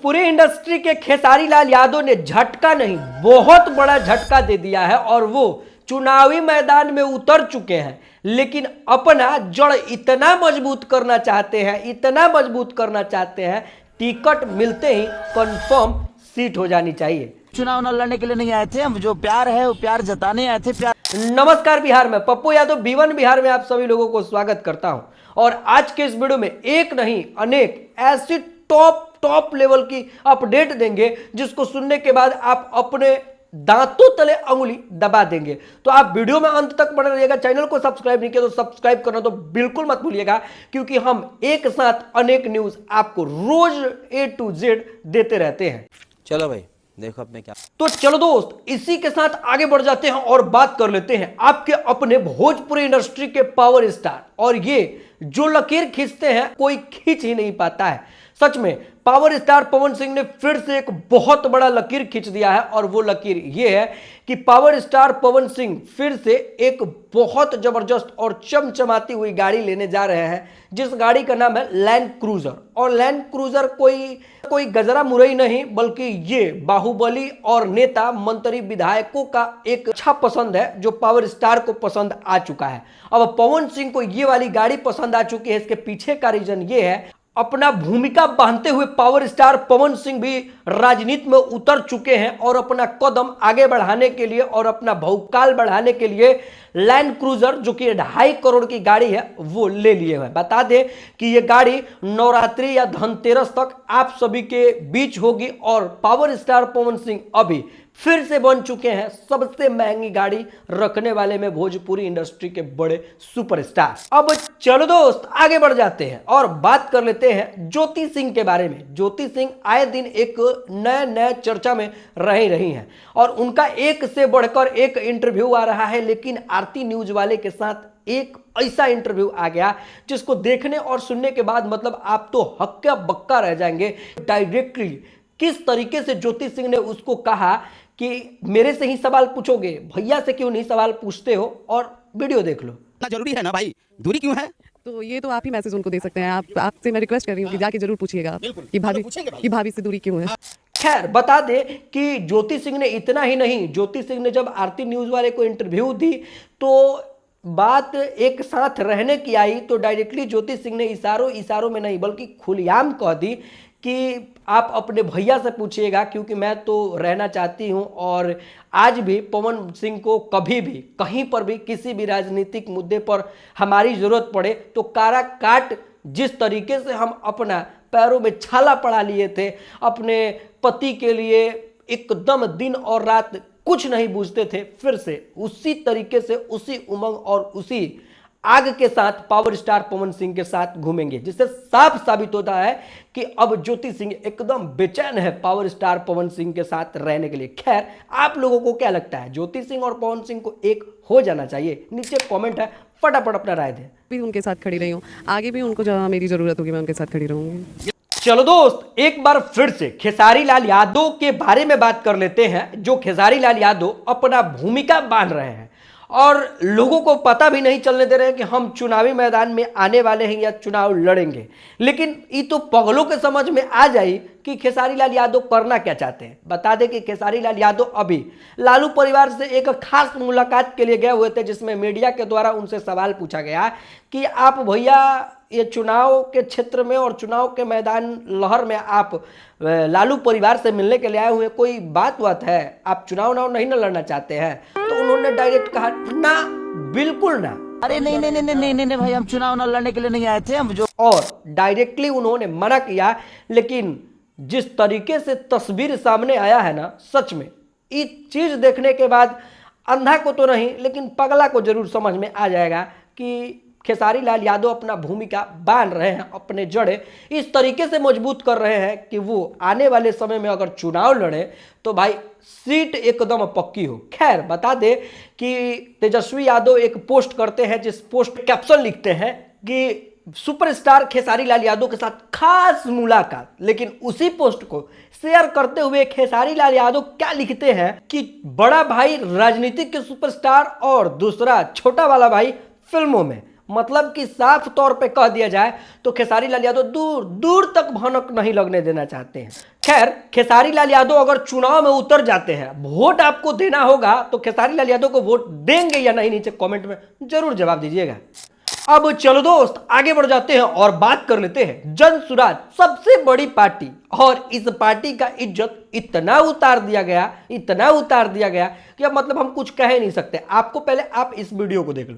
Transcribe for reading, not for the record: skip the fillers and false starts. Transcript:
Bhojpuri industry के खेसारी लाल यादव ने झटका नहीं बहुत बड़ा झटका दे दिया है और वो चुनावी मैदान में उतर चुके हैं। लेकिन अपना जड़ इतना मजबूत करना चाहते हैं, टिकट मिलते ही कंफर्म सीट हो जानी चाहिए। चुनाव न लड़ने के लिए नहीं आए थे हम, जो प्यार है वो प्यार जताने आए थे। प्यार। नमस्कार बिहार में पप्पू यादव B1 बिहार में आप सभी लोगों को स्वागत करता हूं और आज के इस वीडियो में एक नहीं अनेक ऐसी टॉप लेवल की अपडेट देंगे जिसको सुनने के बाद आप अपने दांतों तले अंगुली दबा देंगे। तो आप वीडियो में अंत तक बने रहिएगा। चैनल को सब्सक्राइब नहीं किया तो सब्सक्राइब करना तो बिल्कुल मत भूलिएगा, क्योंकि हम एक साथ अनेक न्यूज आपको रोज A to Z देते रहते हैं। चलो भाई देखो अपने क्या। तो चलो दोस्त, इसी के साथ आगे बढ़ जाते हैं और बात कर लेते हैं आपके अपने भोजपुरी इंडस्ट्री के पावर स्टार। और ये जो लकीर खींचते हैं कोई खींच ही नहीं पाता है। सच में पावर स्टार पवन सिंह ने फिर से एक बहुत बड़ा लकीर खींच दिया है और वो लकीर ये है कि पावर स्टार पवन सिंह फिर से एक बहुत जबरदस्त और चमचमाती हुई गाड़ी लेने जा रहे हैं, जिस गाड़ी का नाम है लैंड क्रूजर। और लैंड क्रूजर कोई गजरा मुरई नहीं, बल्कि ये बाहुबली और नेता मंत्री विधायकों का एक अच्छा पसंद है जो पावर स्टार को पसंद आ चुका है। अब पवन सिंह को ये वाली गाड़ी पसंद आ चुकी है। इसके पीछे का रीजन ये है, अपना भूमिका बांधते हुए पावर स्टार पवन सिंह भी राजनीति में उतर चुके हैं और अपना कदम आगे बढ़ाने के लिए और अपना भौकाल बढ़ाने के लिए लैंड क्रूजर जो कि 2.5 करोड़ की गाड़ी है वो ले लिए हैं। बता दें कि ये गाड़ी नवरात्रि या धनतेरस तक आप सभी के बीच होगी और पावर स्टार पवन सिंह अभी फिर से बन चुके हैं सबसे महंगी गाड़ी रखने वाले में भोजपुरी इंडस्ट्री के बड़े सुपरस्टार। अब चलो दोस्त आगे बढ़ जाते हैं और बात कर लेते हैं ज्योति सिंह के बारे में। ज्योति सिंह आए दिन एक नए चर्चा में रही हैं और उनका एक से बढ़कर एक इंटरव्यू आ रहा है। लेकिन आरती न्यूज वाले के साथ एक ऐसा इंटरव्यू आ गया जिसको देखने और सुनने के बाद मतलब आप तो हक्का बक्का रह जाएंगे। डायरेक्टली किस तरीके से ज्योति सिंह ने उसको कहा कि मेरे से ही सवाल पूछोगे, भैया से क्यों नहीं सवाल पूछते हो, और वीडियो देख लो। ना जरूरी है ना भाई, दूरी क्यों है? तो ये तो आप ही मैसेज उनको दे सकते हैं। आपसे मैं रिक्वेस्ट कर रही हूँ कि जाके जरूर पूछिएगा कि भाभी से दूरी क्यों है। खैर बता दे कि ज्योति सिंह ने इतना ही नहीं, ज्योति सिंह ने जब आरती न्यूज वाले को इंटरव्यू दी तो बात एक साथ रहने की आई तो डायरेक्टली ज्योति सिंह ने इशारों में नहीं बल्कि खुलेआम कह दी कि आप अपने भैया से पूछिएगा, क्योंकि मैं तो रहना चाहती हूं और आज भी पवन सिंह को कभी भी कहीं पर भी किसी भी राजनीतिक मुद्दे पर हमारी ज़रूरत पड़े तो कारा काट जिस तरीके से हम अपना पैरों में छाला पड़ा लिए थे अपने पति के लिए, एकदम दिन और रात कुछ नहीं बूझते थे, फिर से उसी तरीके से उसी उमंग और उसी आग के साथ पावर स्टार पवन सिंह के साथ घूमेंगे, जिससे साफ साबित होता है कि अब ज्योति सिंह एकदम बेचैन है पावर स्टार पवन सिंह के साथ रहने के लिए। खैर आप लोगों को क्या लगता है, ज्योति सिंह और पवन सिंह को एक हो जाना चाहिए? नीचे कमेंट है, फटाफट अपना राय दें। भी उनके साथ खड़ी रही हूँ, आगे भी उनको जहाँ मेरी जरूरत होगी मैं उनके साथ खड़ी रहूंगी। चलो दोस्त एक बार फिर से खेसारी लाल यादव के बारे में बात कर लेते हैं, जो खेसारी लाल यादव अपना भूमिका बांध रहे हैं और लोगों को पता भी नहीं चलने दे रहे हैं कि हम चुनावी मैदान में आने वाले हैं या चुनाव लड़ेंगे। लेकिन ये तो पगलों के समझ में आ जाए कि खेसारी लाल यादव करना क्या चाहते हैं। बता दें कि खेसारी लाल यादव अभी लालू परिवार से एक खास मुलाकात के लिए गए हुए थे, जिसमें मीडिया के द्वारा उनसे सवाल पूछा गया कि आप भैया ये चुनाव के क्षेत्र में और चुनाव के मैदान लहर में आप लालू परिवार से मिलने के लिए आए हुए, कोई बात है, आप चुनाव नहीं ना लड़ना चाहते हैं? तो उन्होंने डायरेक्ट कहा ना, बिल्कुल ना। अरे नहीं भाई, हम चुनाव न लड़ने के लिए नहीं आए थे हम जो। और डायरेक्टली उन्होंने मना किया। लेकिन जिस तरीके से तस्वीर सामने आया है ना, सच में ये चीज देखने के बाद अंधा को तो नहीं लेकिन पगला को जरूर समझ में आ जाएगा कि खेसारी लाल यादव अपना भूमिका बांध रहे हैं, अपने जड़े इस तरीके से मजबूत कर रहे हैं कि वो आने वाले समय में अगर चुनाव लड़े तो भाई सीट एकदम पक्की हो। खैर बता दे कि तेजस्वी यादव एक पोस्ट करते हैं, जिस पोस्ट पे कैप्शन लिखते हैं कि सुपरस्टार खेसारी लाल यादव के साथ खास मुलाकात। लेकिन उसी पोस्ट को शेयर करते हुए खेसारी लाल यादव क्या लिखते हैं कि बड़ा भाई राजनीतिक के सुपरस्टार और दूसरा छोटा वाला भाई फिल्मों में। मतलब कि साफ तौर पे कह दिया जाए तो खेसारी लाल यादव दूर दूर तक भनक नहीं लगने देना चाहते हैं। खैर, खेसारी लाल यादव अगर चुनाव में उतर जाते हैं, वोट आपको देना होगा, तो खेसारी लाल यादव को वोट देंगे या नहीं, नीचे कमेंट में जरूर जवाब दीजिएगा। अब चलो दोस्त, आगे बढ़ जाते हैं और बात कर लेते हैं जनसुराज, सबसे बड़ी पार्टी। और इस पार्टी का इज्जत इतना उतार दिया गया कि अब मतलब हम कुछ कह ही नहीं सकते। आपको पहले आप इस वीडियो को देख लो।